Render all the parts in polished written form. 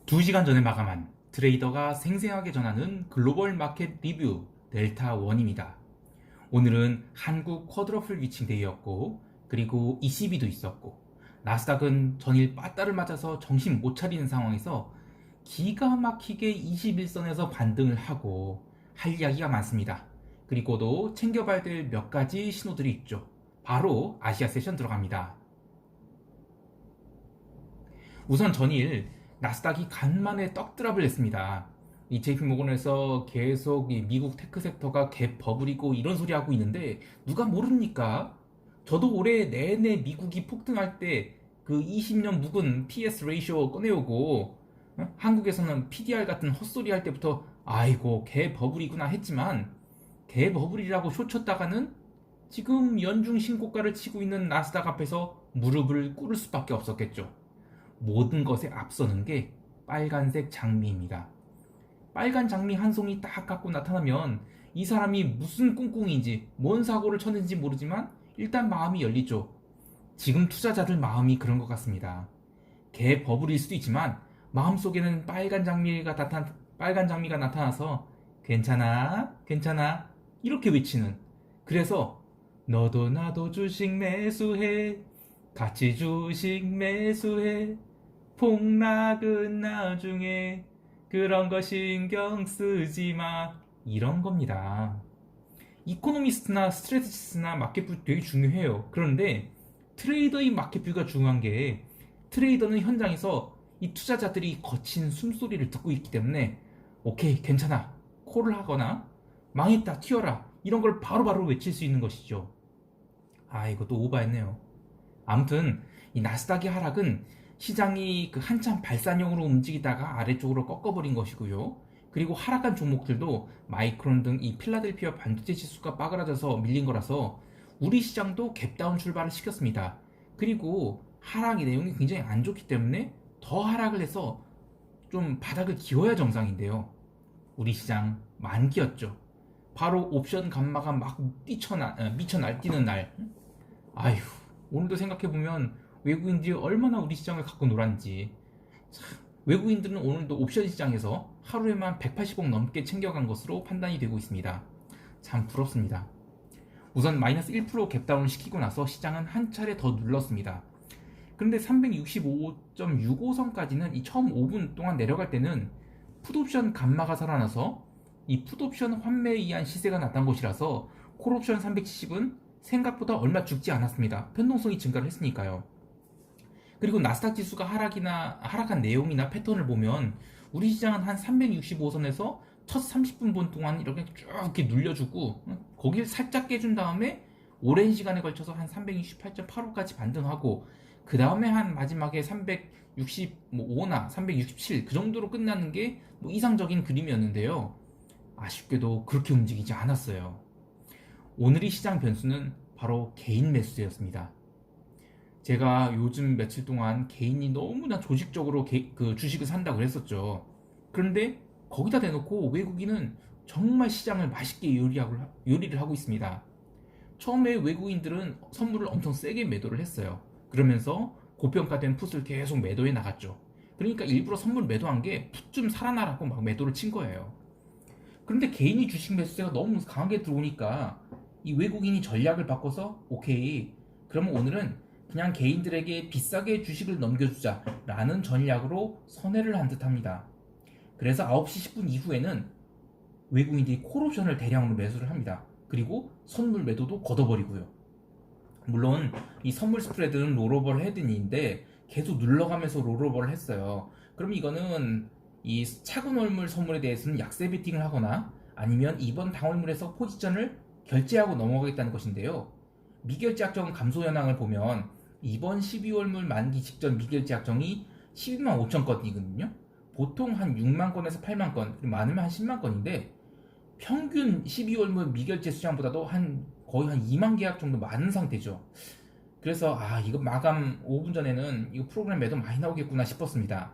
2시간 전에 마감한 트레이더가 생생하게 전하는 글로벌 마켓 리뷰 델타1입니다. 오늘은 한국 쿼드러플 위칭데이였고, 그리고 ECB도 있었고, 나스닥은 전일 빠따를 맞아서 정신 못 차리는 상황에서 기가 막히게 21선에서 반등을 하고 할 이야기가 많습니다. 그리고도 챙겨봐야 될 몇 가지 신호들이 있죠. 바로 아시아 세션 들어갑니다. 우선 전일 나스닥이 간만에 떡드랍을 했습니다. 이 JP모건에서 계속 이 미국 테크 섹터가 갭 버블이고 이런 소리 하고 있는데 누가 모릅니까? 저도 올해 내내 미국이 폭등할 때 그 20년 묵은 PS 레이쇼 꺼내오고 한국에서는 PDR 같은 헛소리 할 때부터 아이고 갭 버블이구나 했지만 갭 버블이라고 쇼쳤다가는 지금 연중 신고가를 치고 있는 나스닥 앞에서 무릎을 꿇을 수밖에 없었겠죠. 모든 것에 앞서는 게 빨간색 장미입니다. 빨간 장미 한 송이 딱 갖고 나타나면 이 사람이 무슨 꿍꿍인지 뭔 사고를 쳤는지 모르지만 일단 마음이 열리죠. 지금 투자자들 마음이 그런 것 같습니다. 개 버블일 수도 있지만 마음속에는 빨간 장미가 나타나서 괜찮아 괜찮아 이렇게 외치는, 그래서 너도 나도 주식 매수해, 같이 주식 매수해, 폭락은 나중에 그런 거 신경 쓰지 마, 이런 겁니다. 이코노미스트나 스트레티스트나 마켓뷰 되게 중요해요. 그런데 트레이더의 마켓뷰가 중요한 게, 트레이더는 현장에서 이 투자자들이 거친 숨소리를 듣고 있기 때문에 오케이 괜찮아 콜을 하거나 망했다 튀어라 이런 걸 바로바로 외칠 수 있는 것이죠. 아, 이것도 오버했네요. 아무튼 이 나스닥의 하락은 시장이 그 한참 발산형으로 움직이다가 아래쪽으로 꺾어버린 것이고요. 그리고 하락한 종목들도 마이크론 등 이 필라델피아 반도체 지수가 빠그라져서 밀린 거라서 우리 시장도 갭다운 출발을 시켰습니다. 그리고 하락의 내용이 굉장히 안 좋기 때문에 더 하락을 해서 좀 바닥을 기워야 정상인데요. 우리 시장 만기였죠. 바로 옵션 감마가 막 미쳐 날뛰는 날. 아휴, 오늘도 생각해보면 외국인들이 얼마나 우리 시장을 갖고 놀았는지. 외국인들은 오늘도 옵션 시장에서 하루에만 180억 넘게 챙겨간 것으로 판단이 되고 있습니다. 참 부럽습니다. 우선 마이너스 1% 갭다운을 시키고 나서 시장은 한 차례 더 눌렀습니다. 그런데 365.65선까지는 이 처음 5분 동안 내려갈 때는 풋옵션 감마가 살아나서 이 풋옵션 환매에 의한 시세가 나타난 것이라서 콜옵션 370은 생각보다 얼마 죽지 않았습니다. 변동성이 증가를 했으니까요. 그리고 나스닥 지수가 하락한 내용이나 패턴을 보면 우리 시장은 한 365선에서 첫 30분 동안 이렇게 쭉 이렇게 눌려주고 거기를 살짝 깨준 다음에 오랜 시간에 걸쳐서 한 368.85까지 반등하고 그 다음에 한 마지막에 365나 367 그 정도로 끝나는 게 뭐 이상적인 그림이었는데요. 아쉽게도 그렇게 움직이지 않았어요. 오늘의 시장 변수는 바로 개인 매수였습니다. 제가 요즘 며칠 동안 개인이 너무나 조직적으로 그 주식을 산다고 했었죠. 그런데 거기다 대놓고 외국인은 정말 시장을 맛있게 요리를 하고 있습니다. 처음에 외국인들은 선물을 엄청 세게 매도를 했어요. 그러면서 고평가된 풋을 계속 매도해 나갔죠. 그러니까 일부러 선물 매도한 게 풋 좀 살아나라고 막 매도를 친 거예요. 그런데 개인이 주식 매수세가 너무 강하게 들어오니까 이 외국인이 전략을 바꿔서 오케이 그러면 오늘은 그냥 개인들에게 비싸게 주식을 넘겨주자 라는 전략으로 선회를 한 듯합니다. 그래서 9시 10분 이후에는 외국인들이 콜옵션을 대량으로 매수를 합니다. 그리고 선물 매도도 걷어버리고요. 물론 이 선물 스프레드는 롤오버 헤드인데 계속 눌러가면서 롤오버를 했어요. 그럼 이거는 이 차고 얼물 선물에 대해서는 약세 베팅을 하거나 아니면 이번 당월물에서 포지션을 결제하고 넘어가겠다는 것인데요. 미결제 약정 감소 현황을 보면 이번 12월물 만기 직전 미결제 약정이 12만 5천 건이거든요. 보통 한 6만 건에서 8만 건, 그리고 많으면 한 10만 건인데 평균 12월물 미결제 수량보다도 거의 한 2만 계약 정도 많은 상태죠. 그래서 이거 마감 5분 전에는 이거 프로그램 매도 많이 나오겠구나 싶었습니다.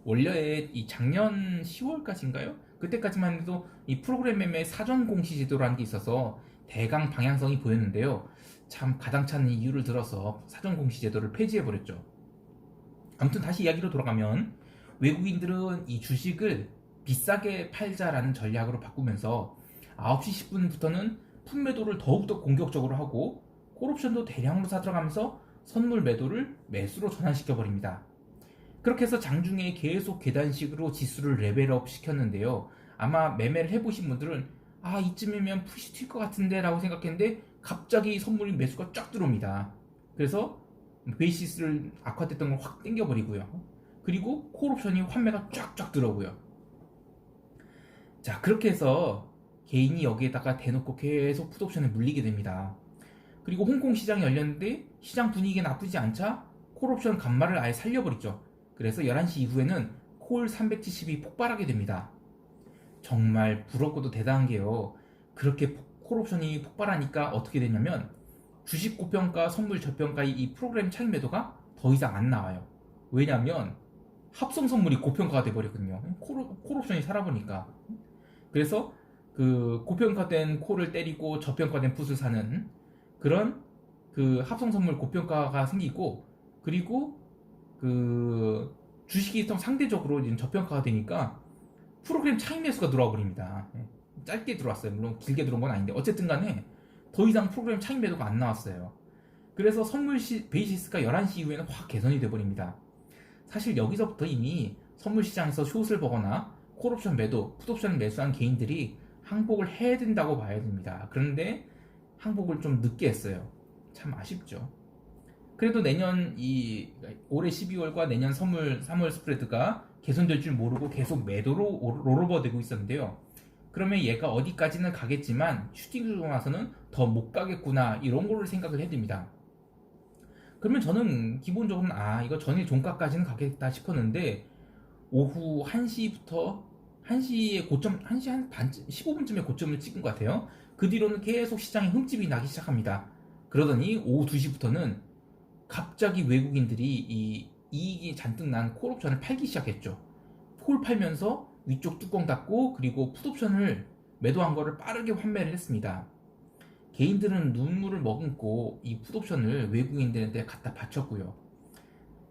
원래 이 작년 10월까지인가요? 그때까지만 해도 이 프로그램 매매 사전 공시 제도라는 게 있어서 대강 방향성이 보였는데요. 참 가당찮은 이유를 들어서 사전 공시 제도를 폐지해 버렸죠. 아무튼 다시 이야기로 돌아가면 외국인들은 이 주식을 비싸게 팔자라는 전략으로 바꾸면서 9시 10분부터는 풋매도를 더욱더 공격적으로 하고 콜옵션도 대량으로 사들어가면서 선물 매도를 매수로 전환시켜버립니다. 그렇게 해서 장중에 계속 계단식으로 지수를 레벨업 시켰는데요. 아마 매매를 해보신 분들은 이쯤이면 푸시 튈 것 같은데 라고 생각했는데 갑자기 선물이 매수가 쫙 들어옵니다. 그래서 베이시스를 악화됐던 걸 확 땡겨버리고요. 그리고 콜옵션이 환매가 쫙쫙 들어오고요. 자, 그렇게 해서 개인이 여기에다가 대놓고 계속 풋옵션에 물리게 됩니다. 그리고 홍콩 시장이 열렸는데 시장 분위기가 나쁘지 않자 콜옵션 간말을 아예 살려버리죠. 그래서 11시 이후에는 콜 370이 폭발하게 됩니다. 정말 부럽고도 대단한 게요. 그렇게 콜옵션이 폭발하니까 어떻게 되냐면 주식 고평가, 선물 저평가의 이 프로그램 차익 매도가 더 이상 안 나와요. 왜냐면 합성 선물이 고평가가 돼버리거든요. 콜옵션이 살아보니까. 그래서 그 고평가된 콜을 때리고 저평가된 풋을 사는 그런 그 합성 선물 고평가가 생기고, 그리고 그 주식이 좀 상대적으로 저평가가 되니까 프로그램 차익 매수가 들어와 버립니다. 짧게 들어왔어요. 물론 길게 들어온 건 아닌데 어쨌든 간에 더 이상 프로그램 차익 매도가 안 나왔어요. 그래서 선물 베이시스가 11시 이후에는 확 개선이 돼 버립니다. 사실 여기서부터 이미 선물 시장에서 숏을 보거나 콜옵션 매도, 풋옵션 매수한 개인들이 항복을 해야 된다고 봐야 됩니다. 그런데 항복을 좀 늦게 했어요. 참 아쉽죠. 그래도 올해 12월과 내년 선물 3월 스프레드가 개선될 줄 모르고 계속 매도로 롤오버되고 있었는데요. 그러면 얘가 어디까지는 가겠지만 슈팅 주고 나서는 더 못 가겠구나, 이런 걸로 생각을 해야 됩니다. 그러면 저는 기본적으로는 이거 전일 종가까지는 가겠다 싶었는데 오후 1시부터 1시에 고점, 1시 한 반, 15분쯤에 고점을 찍은 것 같아요. 그 뒤로는 계속 시장에 흠집이 나기 시작합니다. 그러더니 오후 2시부터는 갑자기 외국인들이 이 이익이 잔뜩 난 콜옵션을 팔기 시작했죠. 콜 팔면서 위쪽 뚜껑 닫고 그리고 풋옵션을 매도한 거를 빠르게 환매를 했습니다. 개인들은 눈물을 머금고 이 풋옵션을 외국인들한테 갖다 바쳤고요.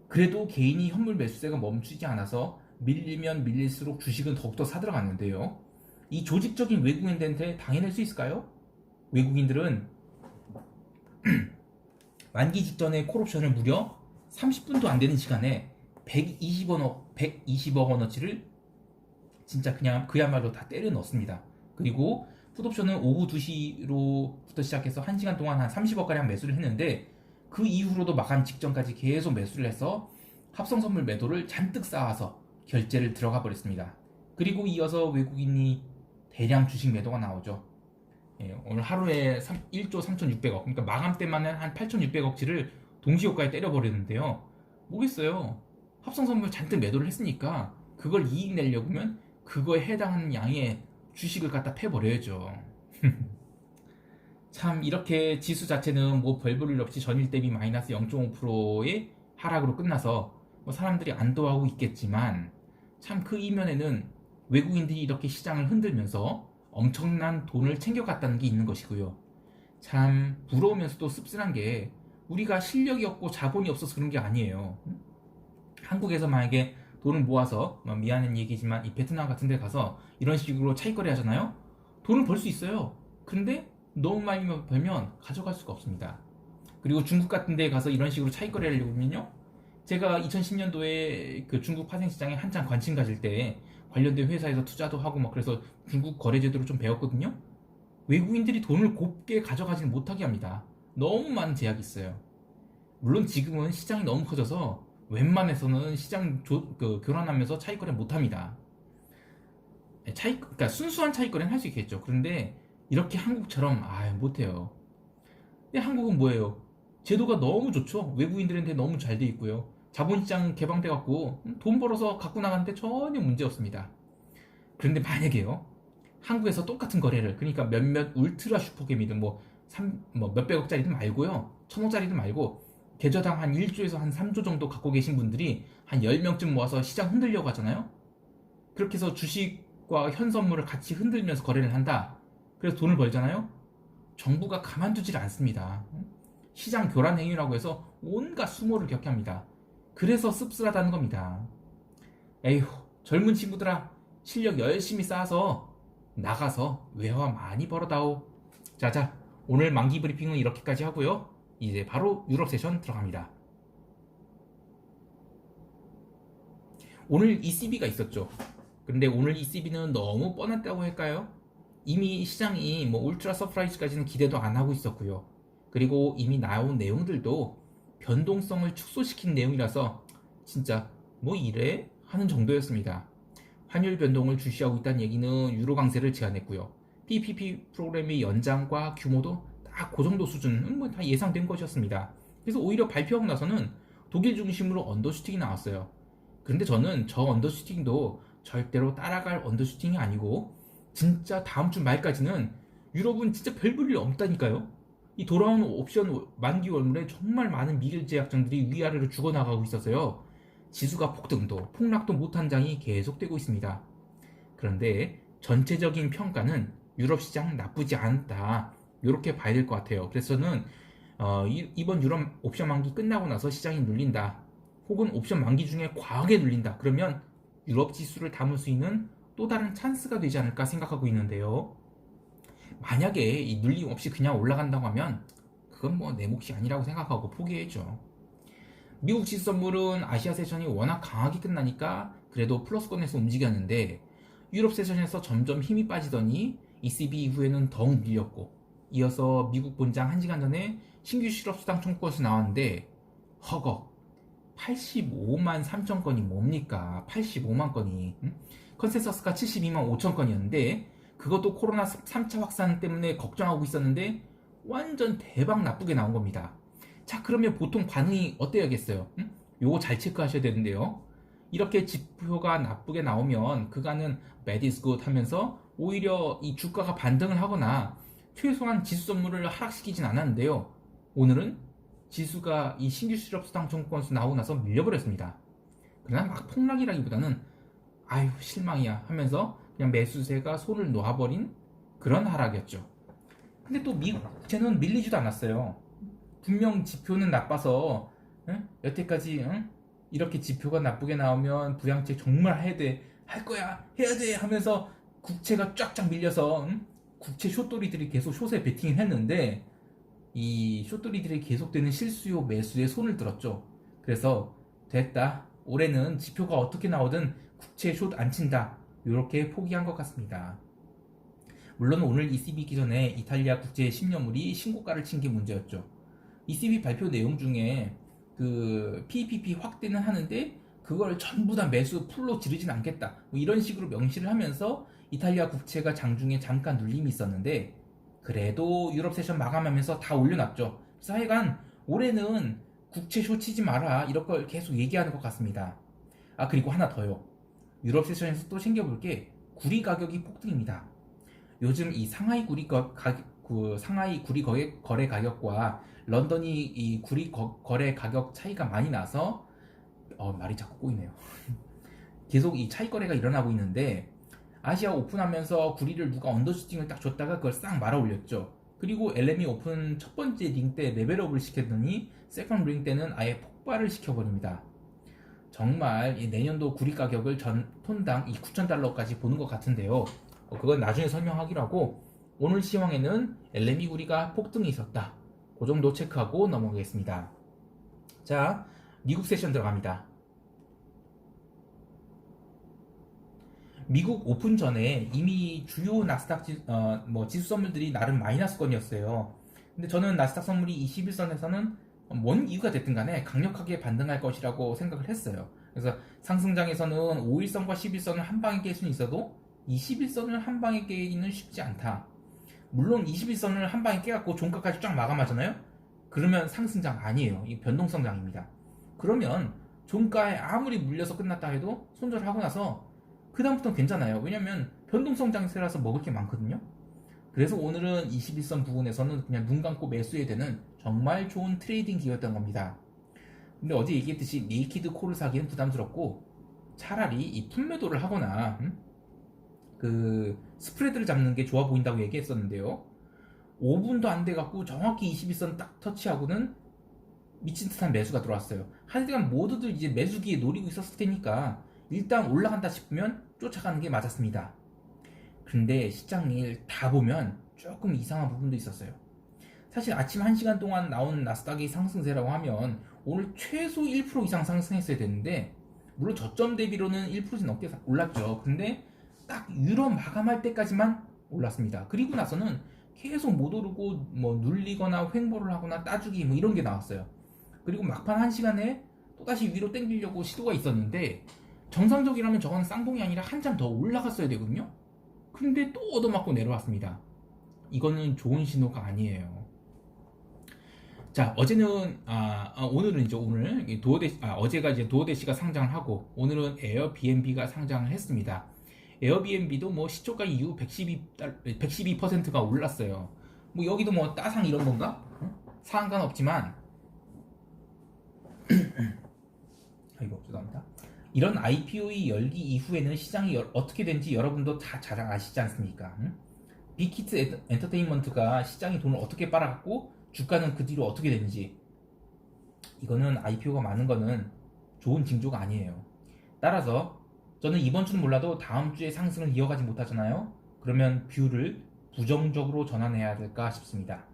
그래도 개인이 현물 매수세가 멈추지 않아서 밀리면 밀릴수록 주식은 더욱더 사들어갔는데요. 이 조직적인 외국인들한테 당해낼 수 있을까요? 외국인들은 만기 직전에 콜옵션을 무려 30분도 안 되는 시간에 120억 원어치를 진짜 그냥 그야말로 다 때려 넣습니다. 그리고 풋옵션은 오후 2시로부터 시작해서 1시간 동안 한 30억가량 매수를 했는데 그 이후로도 마감 직전까지 계속 매수를 해서 합성 선물 매도를 잔뜩 쌓아서 결제를 들어가 버렸습니다. 그리고 이어서 외국인이 대량 주식 매도가 나오죠. 오늘 하루에 1조 3,600억, 그러니까 마감 때만 한 8,600억치를 동시효과에 때려버리는데요. 뭐겠어요? 합성 선물 잔뜩 매도를 했으니까 그걸 이익 내려고 하면 그거에 해당하는 양의 주식을 갖다 패버려야죠. 참 이렇게 지수 자체는 뭐 별 볼 일 없이 전일 대비 마이너스 0.5%의 하락으로 끝나서 뭐 사람들이 안도하고 있겠지만 참 그 이면에는 외국인들이 이렇게 시장을 흔들면서 엄청난 돈을 챙겨갔다는 게 있는 것이고요. 참 부러우면서도 씁쓸한 게 우리가 실력이 없고 자본이 없어서 그런 게 아니에요. 한국에서 만약에 돈을 모아서 미안한 얘기지만 이 베트남 같은 데 가서 이런 식으로 차익거래 하잖아요. 돈을 벌 수 있어요. 근데 너무 많이 벌면 가져갈 수가 없습니다. 그리고 중국 같은 데 가서 이런 식으로 차익거래를 하려고 하면요, 제가 2010년도에 그 중국 파생시장에 한창 관심 가질 때 관련된 회사에서 투자도 하고 그래서 중국 거래제도를 좀 배웠거든요. 외국인들이 돈을 곱게 가져가지는 못하게 합니다. 너무 많은 제약이 있어요. 물론 지금은 시장이 너무 커져서 웬만해서는 시장 교란하면서 차익거래 못합니다. 그러니까 순수한 차익거래는 할 수 있겠죠. 그런데 이렇게 한국처럼 못해요. 근데 한국은 뭐예요? 제도가 너무 좋죠. 외국인들한테 너무 잘 돼 있고요. 자본시장 개방돼 갖고 돈 벌어서 갖고 나가는데 전혀 문제 없습니다. 그런데 만약에요, 한국에서 똑같은 거래를, 그러니까 몇몇 울트라 슈퍼개미든 몇백억짜리든 말고요, 1,000억짜리든 말고 계좌당 한 1조에서 한 3조 정도 갖고 계신 분들이 한 10명쯤 모아서 시장 흔들려고 하잖아요. 그렇게 해서 주식과 현선물을 같이 흔들면서 거래를 한다. 그래서 돈을 벌잖아요. 정부가 가만두질 않습니다. 시장 교란 행위라고 해서 온갖 수모를 겪게 합니다. 그래서 씁쓸하다는 겁니다. 에휴, 젊은 친구들아, 실력 열심히 쌓아서 나가서 외화 많이 벌어다오. 자자, 오늘 만기 브리핑은 이렇게까지 하고요. 이제 바로 유럽 세션 들어갑니다. 오늘 ECB가 있었죠. 근데 오늘 ECB는 너무 뻔했다고 할까요? 이미 시장이 뭐 울트라 서프라이즈까지는 기대도 안 하고 있었고요. 그리고 이미 나온 내용들도 변동성을 축소시킨 내용이라서 진짜 뭐 이래 하는 정도였습니다. 환율 변동을 주시하고 있다는 얘기는 유로 강세를 제한했고요. PPP 프로그램의 연장과 규모도 딱 그 정도 수준은 뭐 다 예상된 것이었습니다. 그래서 오히려 발표하고 나서는 독일 중심으로 언더슈팅이 나왔어요. 그런데 저는 저 언더슈팅도 절대로 따라갈 언더슈팅이 아니고 진짜 다음 주 말까지는 유럽은 진짜 별 볼 일 없다니까요. 이 돌아오는 옵션 만기 월물에 정말 많은 미일 제약장들이 위아래로 죽어나가고 있어서요. 지수가 폭등도 폭락도 못한 장이 계속되고 있습니다. 그런데 전체적인 평가는 유럽 시장 나쁘지 않다. 이렇게 봐야 될 것 같아요. 그래서 저는 이번 유럽 옵션 만기 끝나고 나서 시장이 눌린다. 혹은 옵션 만기 중에 과하게 눌린다. 그러면 유럽 지수를 담을 수 있는 또 다른 찬스가 되지 않을까 생각하고 있는데요. 만약에 이 눌림 없이 그냥 올라간다고 하면 그건 뭐 내 몫이 아니라고 생각하고 포기해야죠. 미국 지수 선물은 아시아 세션이 워낙 강하게 끝나니까 그래도 플러스권에서 움직였는데 유럽 세션에서 점점 힘이 빠지더니 ECB 이후에는 더욱 밀렸고 이어서 미국 본장 1시간 전에 신규 실업수당 청구건수 나왔는데 허걱 85만 3천 건이 뭡니까? 85만 건이 컨센서스가 72만 5천 건이었는데 그것도 코로나 3차 확산 때문에 걱정하고 있었는데 완전 대박 나쁘게 나온 겁니다. 자, 그러면 보통 반응이 어때야겠어요? 요거 잘 체크하셔야 되는데요. 이렇게 지표가 나쁘게 나오면 그간은 bad is good 하면서 오히려 이 주가가 반등을 하거나 최소한 지수 선물을 하락시키진 않았는데요. 오늘은 지수가 이 신규 실업수당 청구건수 나오고 나서 밀려버렸습니다. 그러나 막 폭락이라기보다는 아유 실망이야 하면서 그냥 매수세가 손을 놓아버린 그런 하락이었죠. 근데 또 미국 국채는 밀리지도 않았어요. 분명 지표는 나빠서 여태까지 이렇게 지표가 나쁘게 나오면 부양책 정말 해야 돼, 할 거야, 해야 돼 하면서 국채가 쫙쫙 밀려서 국채 숏돌이들이 계속 숏에 베팅을 했는데 이 숏돌이들이 계속되는 실수요 매수에 손을 들었죠. 그래서 됐다, 올해는 지표가 어떻게 나오든 국채 숏 안 친다, 이렇게 포기한 것 같습니다. 물론 오늘 ECB 기존에 이탈리아 국제 10년물이 신고가를 친 게 문제였죠. ECB 발표 내용 중에 그 PPP 확대는 하는데 그걸 전부 다 매수 풀로 지르진 않겠다, 뭐 이런 식으로 명시를 하면서 이탈리아 국채가 장중에 잠깐 눌림이 있었는데 그래도 유럽 세션 마감하면서 다 올려놨죠. 그래서 하여간 올해는 국채 쇼 치지 마라 이런 걸 계속 얘기하는 것 같습니다. 아, 그리고 하나 더요. 유럽 세션에서 또 챙겨볼 게 구리 가격이 폭등입니다. 요즘 이 상하이 구리 상하이 구리 거래 가격과 런던이 이 구리 거래 가격 차이가 많이 나서 말이 자꾸 꼬이네요. 계속 이 차익 거래가 일어나고 있는데 아시아 오픈하면서 구리를 누가 언더슈팅을 딱 줬다가 그걸 싹 말아 올렸죠. 그리고 LME 오픈 첫 번째 링 때 레벨업을 시켰더니 세컨드 링 때는 아예 폭발을 시켜버립니다. 정말 이 내년도 구리 가격을 전 톤당 이 9,000달러까지 보는 것 같은데요. 그건 나중에 설명하기로 하고 오늘 시황에는 LME 구리가 폭등이 있었다. 그 정도 체크하고 넘어가겠습니다. 자, 미국 세션 들어갑니다. 미국 오픈 전에 이미 주요 나스닥 지수 선물들이 나름 마이너스권이었어요. 근데 저는 나스닥 선물이 21선에서는 뭔 이유가 됐든 간에 강력하게 반등할 것이라고 생각을 했어요. 그래서 상승장에서는 5일선과 11선을 한 방에 깰 수는 있어도 21선을 한 방에 깨기는 쉽지 않다. 물론 21선을 한 방에 깨갖고 종가까지 쫙 마감하잖아요. 그러면 상승장 아니에요. 이 변동성장입니다. 그러면 종가에 아무리 물려서 끝났다 해도 손절하고 나서 그 다음부터는 괜찮아요. 왜냐면 변동성장세라서 먹을 게 많거든요. 그래서 오늘은 21선 부근에서는 그냥 눈 감고 매수해야 되는 정말 좋은 트레이딩 기회였던 겁니다. 근데 어제 얘기했듯이 네이키드 콜을 사기는 부담스럽고 차라리 이 품매도를 하거나 그 스프레드를 잡는 게 좋아 보인다고 얘기했었는데요. 5분도 안 돼갖고 정확히 21선 딱 터치하고는 미친 듯한 매수가 들어왔어요. 하여간 모두들 이제 매수기에 노리고 있었을 테니까 일단 올라간다 싶으면 쫓아가는 게 맞았습니다. 근데 시장일 다 보면 조금 이상한 부분도 있었어요. 사실 아침 1시간 동안 나온 나스닥의 상승세라고 하면 오늘 최소 1% 이상 상승했어야 되는데, 물론 저점 대비로는 1%는 넘게 올랐죠. 근데 딱 유럽 마감할 때까지만 올랐습니다. 그리고 나서는 계속 못 오르고 뭐 눌리거나 횡보를 하거나 따주기 뭐 이런 게 나왔어요. 그리고 막판 1시간에 또다시 위로 땡기려고 시도가 있었는데, 정상적이라면 저건 쌍봉이 아니라 한참 더 올라갔어야 되거든요. 근데 또 얻어맞고 내려왔습니다. 이거는 좋은 신호가 아니에요. 자, 오늘은 이제 어제가 이제 도어대시가 상장을 하고, 오늘은 에어비앤비가 상장을 했습니다. 에어비앤비도 뭐 시초가 이후 112%가 올랐어요. 뭐 여기도 뭐 따상 이런 건가? 상관없지만, 아이고, 죄송합니다. 이런 IPO의 열기 이후에는 시장이 어떻게 된지 여러분도 다 잘 아시지 않습니까? 빅히트 엔터테인먼트가 시장이 돈을 어떻게 빨아갔고 주가는 그 뒤로 어떻게 되는지, 이거는 IPO가 많은 거는 좋은 징조가 아니에요. 따라서 저는 이번 주는 몰라도 다음 주에 상승을 이어가지 못하잖아요. 그러면 뷰를 부정적으로 전환해야 될까 싶습니다.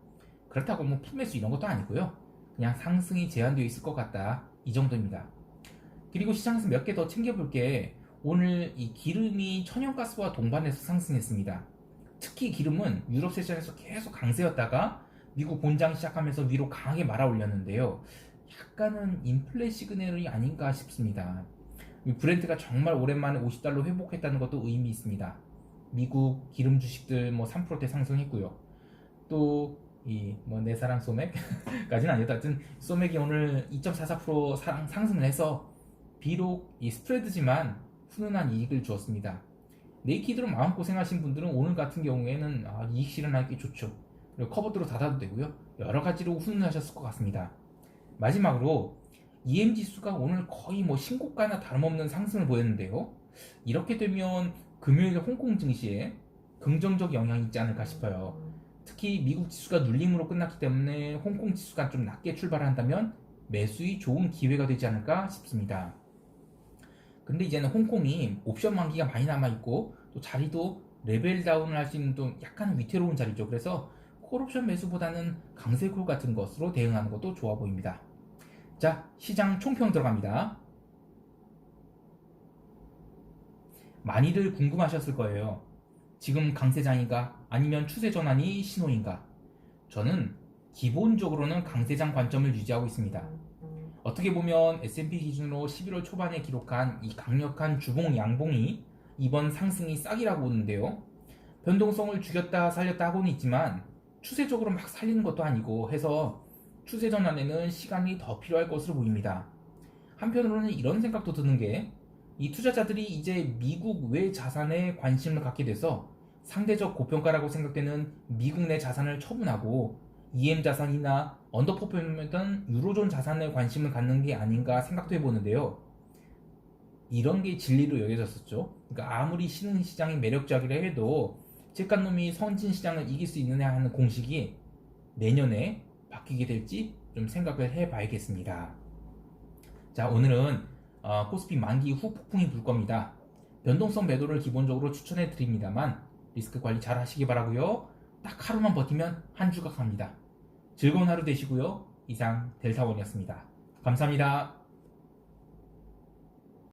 그렇다고 뭐 풀매수 이런 것도 아니고요. 그냥 상승이 제한되어 있을 것 같다, 이 정도입니다. 그리고 시장에서 몇 개 더 챙겨볼 게, 오늘 이 기름이 천연가스와 동반해서 상승했습니다. 특히 기름은 유럽 세션에서 계속 강세였다가 미국 본장 시작하면서 위로 강하게 말아 올렸는데요. 약간은 인플레 시그널이 아닌가 싶습니다. 브렌트가 정말 오랜만에 $50 회복했다는 것도 의미 있습니다. 미국 기름 주식들 뭐 3%대 상승했고요. 또 이 뭐 내 사랑 소맥까지는 아니었다. 하여튼 소맥이 오늘 2.44% 상승을 해서 비록 이 스프레드지만 훈훈한 이익을 주었습니다. 네이키드로 마음고생하신 분들은 오늘 같은 경우에는 이익 실현하기 좋죠. 그리고 커버드로 닫아도 되고요. 여러 가지로 훈훈하셨을 것 같습니다. 마지막으로 EM 지수가 오늘 거의 뭐 신고가나 다름없는 상승을 보였는데요. 이렇게 되면 금요일 홍콩 증시에 긍정적 영향이 있지 않을까 싶어요. 특히 미국 지수가 눌림으로 끝났기 때문에 홍콩 지수가 좀 낮게 출발한다면 매수의 좋은 기회가 되지 않을까 싶습니다. 근데 이제는 홍콩이 옵션 만기가 많이 남아있고, 또 자리도 레벨 다운을 할 수 있는 또 약간 위태로운 자리죠. 그래서 콜옵션 매수보다는 강세콜 같은 것으로 대응하는 것도 좋아 보입니다. 자, 시장 총평 들어갑니다. 많이들 궁금하셨을 거예요. 지금 강세장인가 아니면 추세 전환이 신호인가? 저는 기본적으로는 강세장 관점을 유지하고 있습니다. 어떻게 보면 S&P 기준으로 11월 초반에 기록한 이 강력한 주봉 양봉이 이번 상승이 싹이라고 보는데요. 변동성을 죽였다 살렸다 하고는 있지만 추세적으로 막 살리는 것도 아니고 해서 추세 전환에는 시간이 더 필요할 것으로 보입니다. 한편으로는 이런 생각도 드는 게, 이 투자자들이 이제 미국 외 자산에 관심을 갖게 돼서 상대적 고평가라고 생각되는 미국 내 자산을 처분하고 EM 자산이나 언더퍼포먼던 유로존 자산에 관심을 갖는 게 아닌가 생각도 해보는데요. 이런 게 진리로 여겨졌었죠. 그러니까 아무리 신흥시장이 매력적이라 해도 찔깐놈이 선진시장을 이길 수 있느냐 하는 공식이 내년에 바뀌게 될지 좀 생각을 해봐야겠습니다. 자, 오늘은 코스피 만기 후 폭풍이 불 겁니다. 변동성 매도를 기본적으로 추천해 드립니다만 리스크 관리 잘 하시기 바라고요. 딱 하루만 버티면 한 주가 갑니다. 즐거운 하루 되시고요. 이상 델타원이었습니다. 감사합니다.